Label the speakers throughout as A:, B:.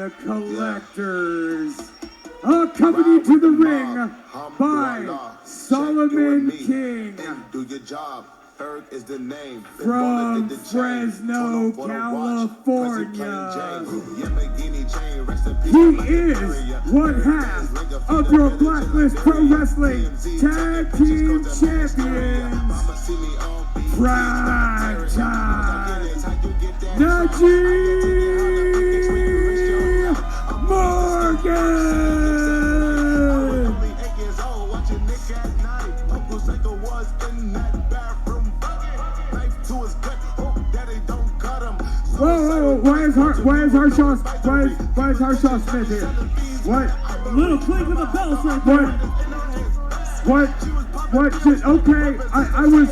A: the Collectors, accompanied to the ring by Solomon King.
B: Do your job. Erg is the name.
A: From Fresno, California. He is one half of your Blacklist Pro Wrestling Tag Team Champions. Prime time. Najee Morgan. Whoa, why is Harshaw Smith here? What?
C: A little clink of the bells right there.
A: What? Okay, I was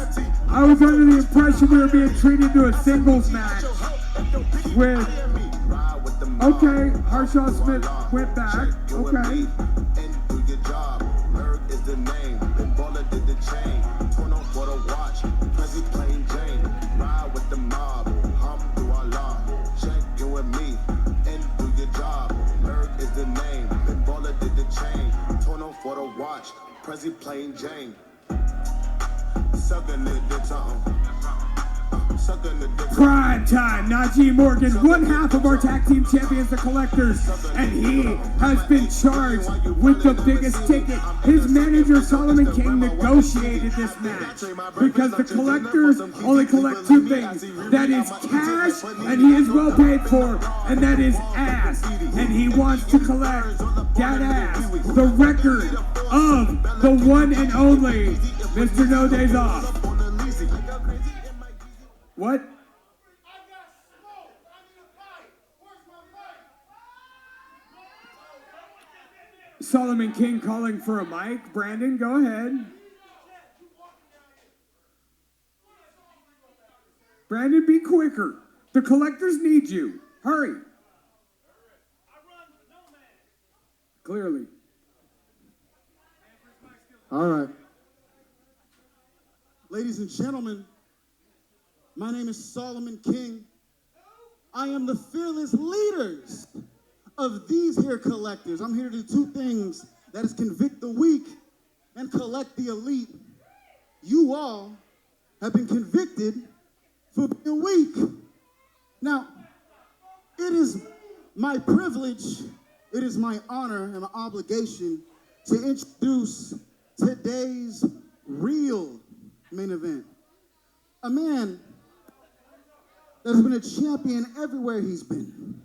A: under the impression we were being treated to a singles match with. Okay, Harshaw Smith went back. Okay.
B: Prezi plain Jane.
A: Prime time, Najee Morgan, one half of our tag team champions, the Collectors, and he has been charged with the biggest ticket. His manager, Solomon King, negotiated this match because the Collectors only collect two things. That is cash, and he is well paid for, and that is ass. And he wants to collect that ass, the record of the one and only Mr. No Days Off. What? Solomon King calling for a mic. Brandon, go ahead. Brandon, be quicker. The Collectors need you. Hurry. Clearly.
D: All right. Ladies and gentlemen, my name is Solomon King. I am the fearless leaders of these here Collectors. I'm here to do two things. That is convict the weak and collect the elite. You all have been convicted for being weak. Now, it is my privilege, it is my honor and my obligation to introduce today's real main event. A man that's been a champion everywhere he's been,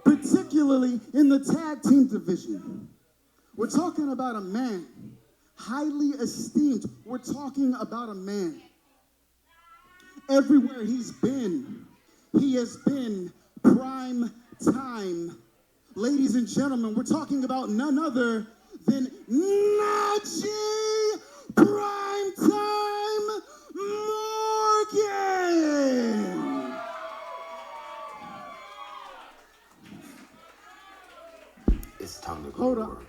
D: particularly in the tag team division. We're talking about a man highly esteemed. We're talking about a man. Everywhere he's been, he has been prime time. Ladies and gentlemen, we're talking about none other than Najee Primetime Morgan.
B: It's time to go.
D: Hold up.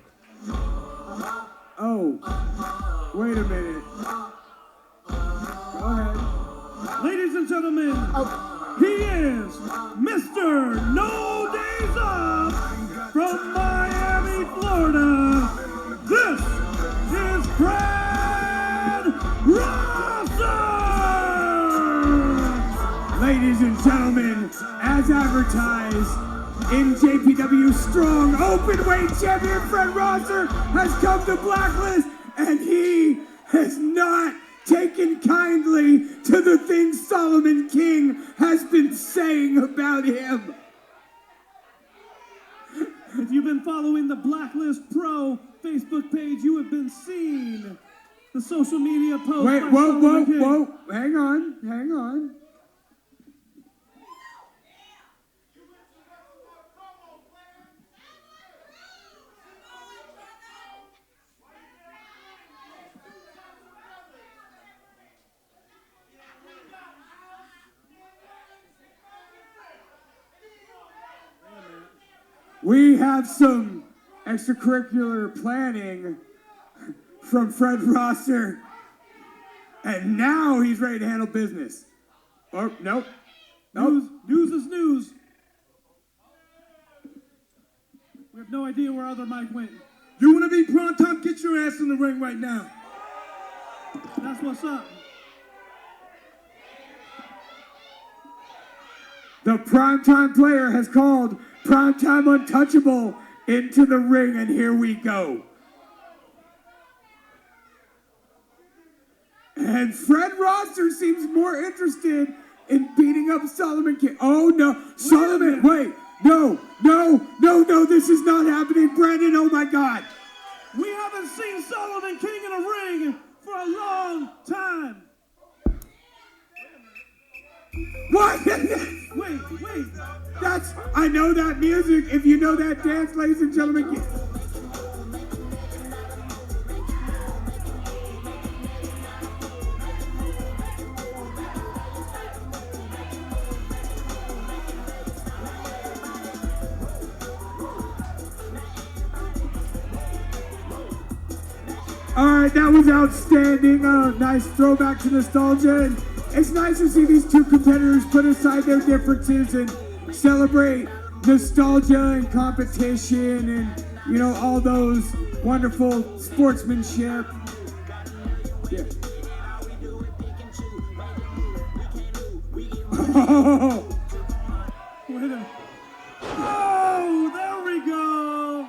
A: Oh, wait a minute. Go ahead.
C: Ladies and gentlemen, he is Mr. No Days Off from Miami, Florida. This is Brad Rosser!
A: Ladies and gentlemen, as advertised, NJPW strong open-weight champion Fred Rosser has come to Blacklist, and he has not taken kindly to the things Solomon King has been saying about him.
C: If you've been following the Blacklist Pro Facebook page, you have been seeing the social media posts.
A: Wait, whoa. Hang on. We have some extracurricular planning from Fred Rosser, and now he's ready to handle business. Oh, nope.
C: News is news. We have no idea where other Mike went.
A: You want to be prime time? Get your ass in the ring right now.
C: That's what's up.
A: The primetime player has called Primetime Untouchable into the ring, and here we go. And Fred Rosser seems more interested in beating up Solomon King. Oh no, Solomon, wait, no, this is not happening. Brandon, oh my God.
C: We haven't seen Solomon King in a ring for a long time.
A: What?
C: Wait.
A: I know that music. If you know that dance, ladies and gentlemen. All right, that was outstanding. Nice throwback to nostalgia. And it's nice to see these two competitors put aside their differences and celebrate nostalgia and competition and, you know, all those wonderful sportsmanship. Yeah. Oh,
C: Wait a minute. Oh, there we go.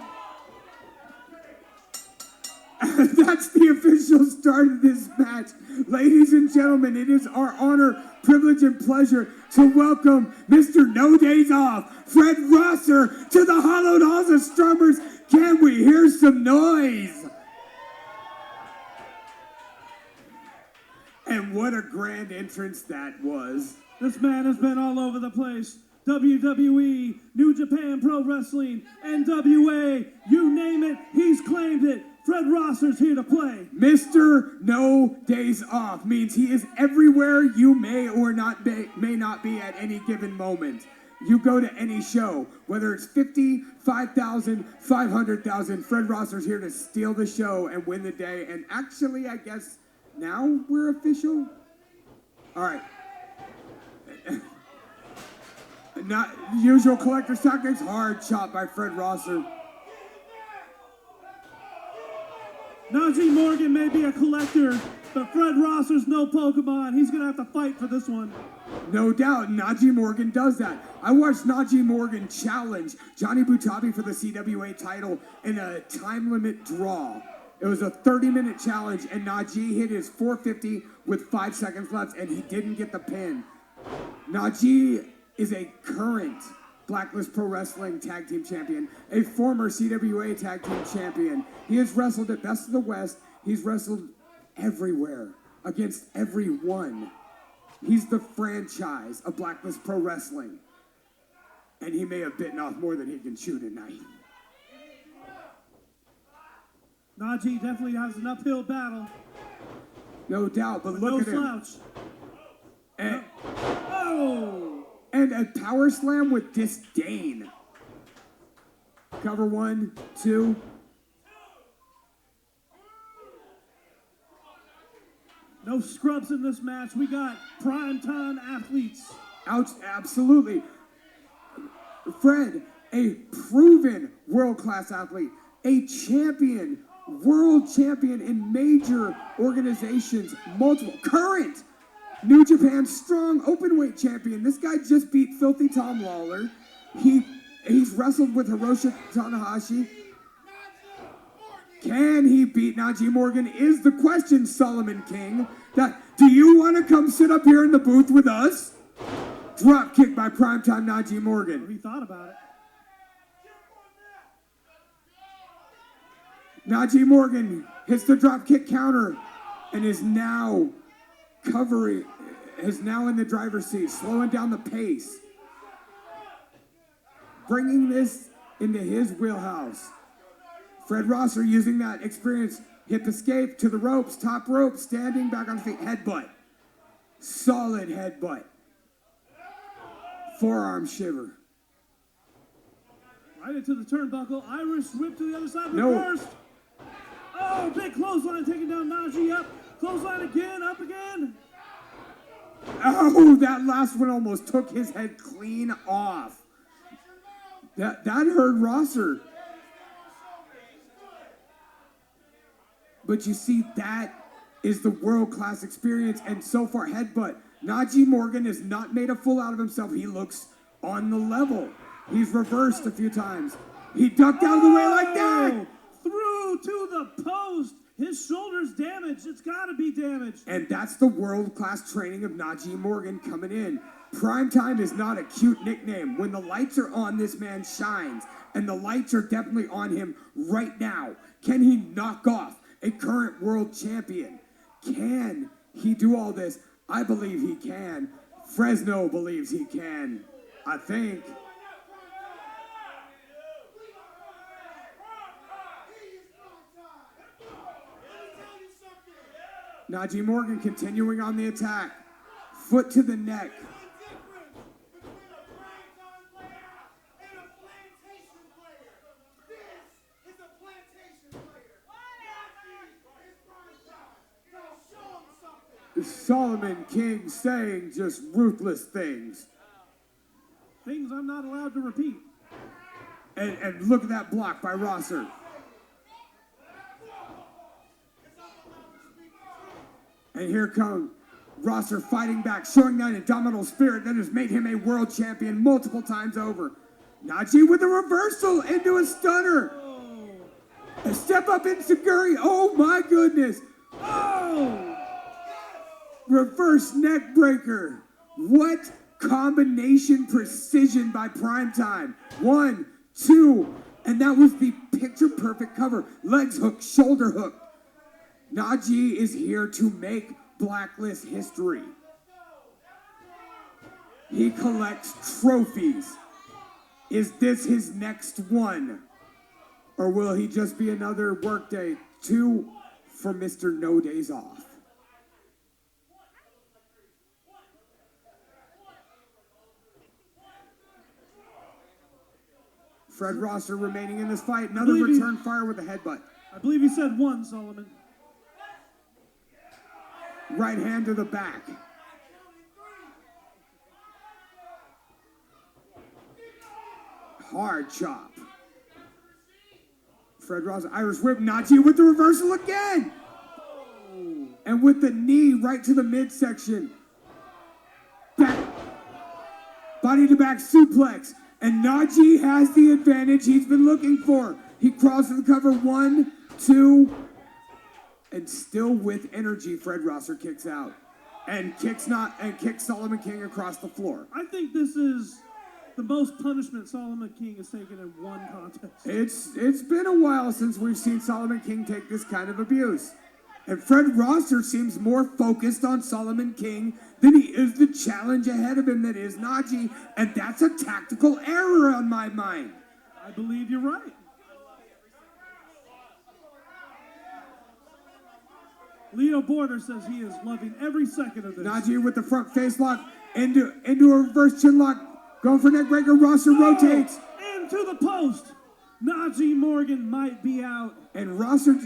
A: that's the official start of this match. Ladies and gentlemen, it is our honor, privilege, and pleasure to welcome Mr. No Days Off, Fred Rosser, to the Hollowed Halls of Strummers. Can we hear some noise? And what a grand entrance that was.
C: This man has been all over the place. WWE, New Japan Pro Wrestling, NWA, you name it, he's claimed it. Fred Rosser's here to play.
A: Mr. No Days Off means he is everywhere you may or may not be at any given moment. You go to any show, whether it's 50, 5,000, 500,000, Fred Rosser's here to steal the show and win the day. And actually, I guess now we're official. All right. Not usual collector's tactics. Hard shot by Fred Rosser.
C: Najee Morgan may be a collector, but Fred Rosser's no Pokemon. He's going to have to fight for this one.
A: No doubt, Najee Morgan does that. I watched Najee Morgan challenge Johnny Butabi for the CWA title in a time limit draw. It was a 30-minute challenge, and Najee hit his 450 with 5 seconds left, and he didn't get the pin. Najee is a current Blacklist Pro Wrestling Tag Team Champion, a former CWA Tag Team Champion. He has wrestled at Best of the West. He's wrestled everywhere, against everyone. He's the franchise of Blacklist Pro Wrestling. And he may have bitten off more than he can chew tonight.
C: Najee definitely has an uphill battle.
A: No doubt, but look at him.
C: No slouch.
A: And,
C: Oh!
A: and a power slam with disdain. Cover 1, 2.
C: No scrubs in this match. We got primetime athletes.
A: Ouch, absolutely. Fred, a proven world-class athlete, a champion, world champion in major organizations, multiple, current New Japan Strong Openweight champion. This guy just beat Filthy Tom Lawler. He's wrestled with Hiroshi Tanahashi. Can he beat Najee Morgan is the question, Solomon King. Do you want to come sit up here in the booth with us? Drop kick by primetime Najee Morgan.
C: We thought about it.
A: Najee Morgan hits the drop kick counter and is now in the driver's seat, slowing down the pace. Bringing this into his wheelhouse. Fred Rosser using that experience, hip escape to the ropes, top rope, standing back on feet, headbutt. Solid headbutt. Forearm shiver.
C: Right into the turnbuckle, Irish whip to the other side,
A: No.
C: reversed. Oh, big clothesline taking down Najee up. Clothesline again, up again.
A: Oh, that last one almost took his head clean off. That hurt Rosser. But you see, that is the world-class experience. And so far, headbutt. Najee Morgan has not made a fool out of himself. He looks on the level. He's reversed a few times. He ducked out of the way like that.
C: Through to the post. His shoulder's damaged. It's got to be damaged.
A: And that's the world-class training of Najee Morgan coming in. Primetime is not a cute nickname. When the lights are on, this man shines. And the lights are definitely on him right now. Can he knock off a current world champion? Can he do all this? I believe he can. Fresno believes he can. I think. Najee Morgan continuing on the attack. Foot to the neck. Solomon King saying just ruthless things.
C: Things I'm not allowed to repeat.
A: And look at that block by Rosser. And here comes Rosser fighting back, showing that indomitable spirit that has made him a world champion multiple times over. Najee with a reversal into a stunner.
C: Oh.
A: A step up enziguri. Oh my goodness.
C: Oh!
A: Reverse neck breaker. What combination precision by Primetime. 1, 2, and that was the picture perfect cover. Legs hook, shoulder hook. Najee is here to make Blacklist history. He collects trophies. Is this his next one? Or will he just be another workday? 2 for Mr. No Days Off. Fred Rosser remaining in this fight. Another return fire with a headbutt.
C: I believe he said 1, Solomon.
A: Right hand to the back. Hard chop. Fred Rosser, Irish whip. Najee with the reversal again. And with the knee right to the midsection. Back. Body to back suplex. And Najee has the advantage he's been looking for. He crawls to the cover. 1, 2. And still with energy, Fred Rosser kicks out. And kicks Solomon King across the floor.
C: I think this is the most punishment Solomon King has taken in one contest.
A: It's been a while since we've seen Solomon King take this kind of abuse. And Fred Rosser seems more focused on Solomon King than he is the challenge ahead of him that is Najee. And that's a tactical error on my mind.
C: I believe you're right. Leo Border says he is loving every second of this.
A: Najee with the front face lock into a reverse chin lock. Going for neck breaker. Rosser rotates.
C: Into the post. Najee Morgan might be out.
A: And Rosser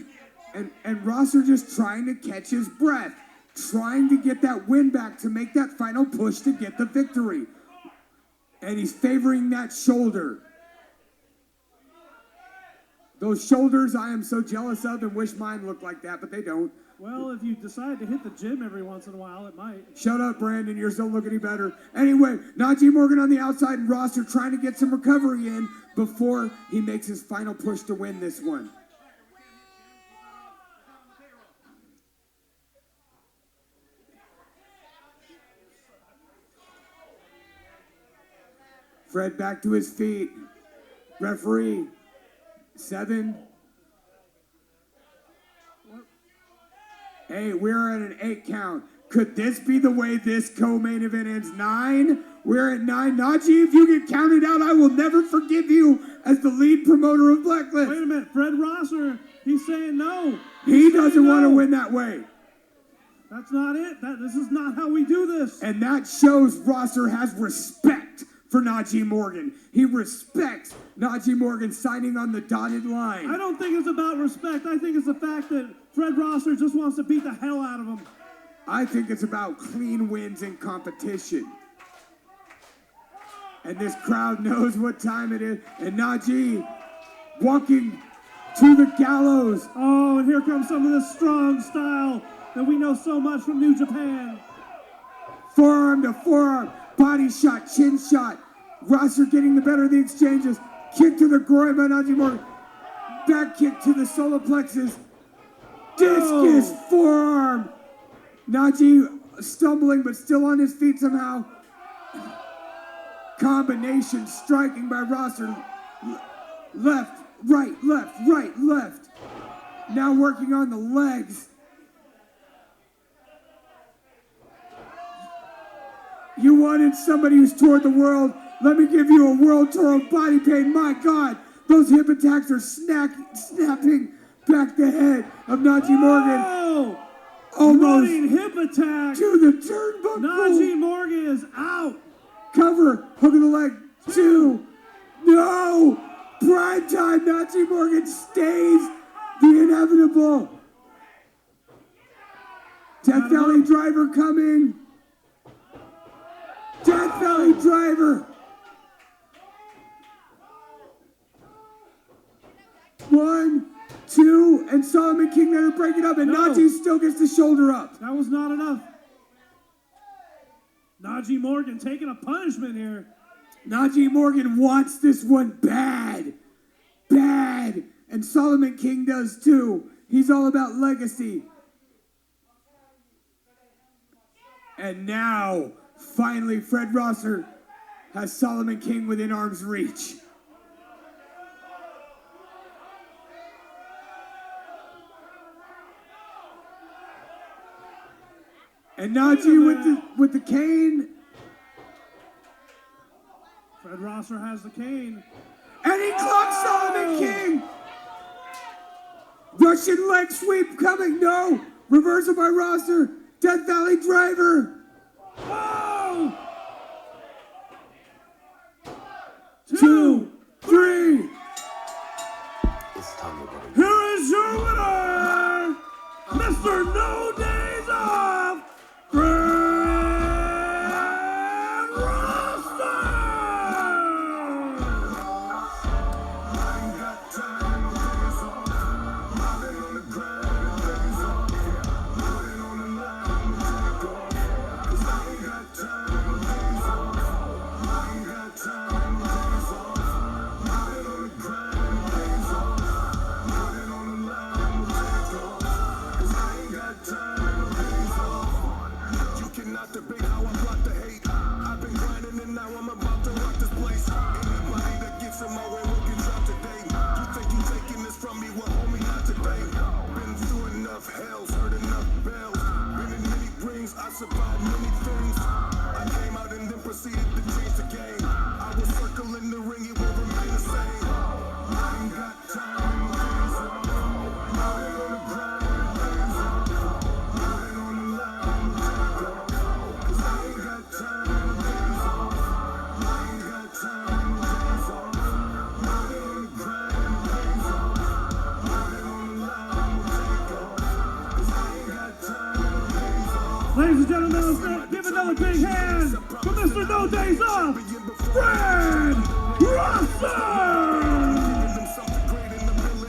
A: just trying to catch his breath. Trying to get that win back to make that final push to get the victory. And he's favoring that shoulder. Those shoulders I am so jealous of and wish mine looked like that, but they don't.
C: Well, if you decide to hit the gym every once in a while, it might.
A: Shut up, Brandon. Yours don't look any better. Anyway, Najee Morgan on the outside and Rosser trying to get some recovery in before he makes his final push to win this one. Fred back to his feet. Referee, 7. Hey, we're at an 8 count. Could this be the way this co-main event ends? 9? We're at 9. Najee, if you get counted out, I will never forgive you as the lead promoter of Blacklist.
C: Wait a minute. Fred Rosser, he's saying no.
A: He doesn't want to win that way.
C: That's not it. This is not how we do this.
A: And that shows Rosser has respect for Najee Morgan. He respects Najee Morgan signing on the dotted line.
C: I don't think it's about respect. I think it's the fact that Fred Rosser just wants to beat the hell out of him.
A: I think it's about clean wins in competition. And this crowd knows what time it is. And Najee walking to the gallows.
C: Oh, and here comes some of the strong style that we know so much from New Japan.
A: Forearm to forearm, body shot, chin shot. Rosser getting the better of the exchanges. Kick to the groin by Najee Morgan. Back kick to the solar plexus. Discus forearm. Najee stumbling but still on his feet somehow. Combination striking by Rosser. Left, right, left, right, left. Now working on the legs. You wanted somebody who's toured the world. Let me give you a world tour of body pain. My God, those hip attacks are snapping back the head of Najee Morgan.
C: Oh!
A: Almost
C: running hip attack
A: to the turnbuckle.
C: Najee Morgan is out.
A: Cover, hook of the leg, 2. No! Prime time, Najee Morgan stays the inevitable. Death Valley driver coming. Death Valley driver. 1, 2, and Solomon King there to break it up, and Najee still gets the shoulder up.
C: That was not enough. Najee Morgan taking a punishment here.
A: Najee Morgan wants this one bad. Bad. And Solomon King does too. He's all about legacy. And now, finally, Fred Rosser has Solomon King within arm's reach. And Najee with the cane.
C: Fred Rosser has the cane.
A: And he clocks Solomon King. Russian leg sweep coming. No. Reversal by Rosser. Death Valley driver.
C: Oh!
A: 2, 3.
B: It's time to go.
C: Here is your winner, Mr. No Days Off, Fred Rosser! Ladies and gentlemen, let's give another big hand for Mr. No Days Off, Fred Rosser!